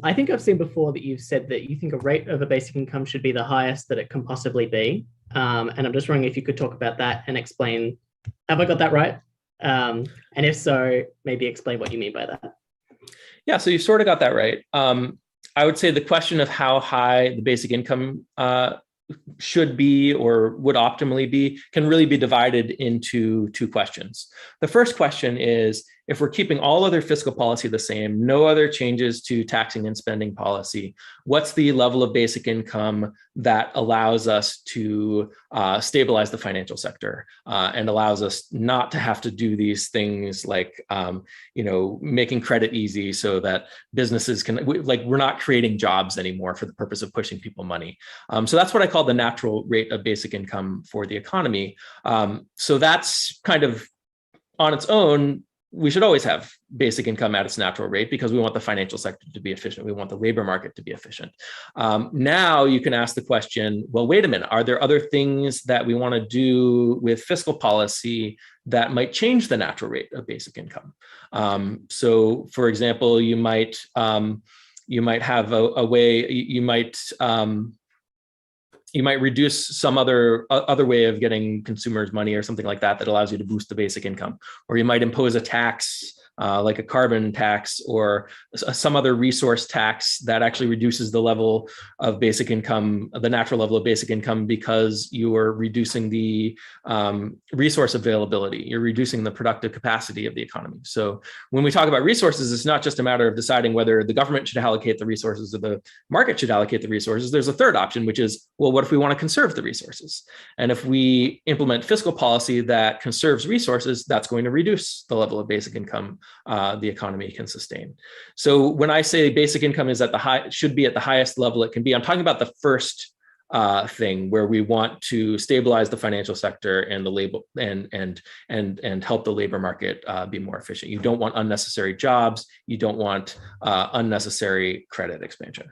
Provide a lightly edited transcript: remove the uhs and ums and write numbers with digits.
I think I've seen before that you've said that you think a rate of a basic income should be the highest that it can possibly be. And I'm just wondering if you could talk about that and explain, have I got that right? And if so, maybe explain what you mean by that. Yeah, so you sort of got that right. I would say the question of how high the basic income should be or would optimally be can really be divided into two questions. The first question is, if we're keeping all other fiscal policy the same, no other changes to taxing and spending policy, what's the level of basic income that allows us to stabilize the financial sector and allows us not to have to do these things like making credit easy so that businesses can, like, we're not creating jobs anymore for the purpose of pushing people money. So that's what I call the natural rate of basic income for the economy. So that's kind of on its own. We should always have basic income at its natural rate because we want the financial sector to be efficient. We want the labor market to be efficient. Now you can ask the question, well, wait a minute, are there other things that we want to do with fiscal policy that might change the natural rate of basic income? So for example, you might have a way, you might reduce some other way of getting consumers money or something like that that allows you to boost the basic income. Or you might impose a tax like a carbon tax or some other resource tax that actually reduces the level of basic income, the natural level of basic income, because you are reducing the resource availability. You're reducing the productive capacity of the economy. So when we talk about resources, it's not just a matter of deciding whether the government should allocate the resources or the market should allocate the resources. There's a third option, which is, well, what if we want to conserve the resources? And if we implement fiscal policy that conserves resources, that's going to reduce the level of basic income the economy can sustain. So when I say basic income is should be at the highest level it can be, I'm talking about the first thing where we want to stabilize the financial sector and the labor and help the labor market be more efficient. You don't want unnecessary jobs. You don't want unnecessary credit expansion.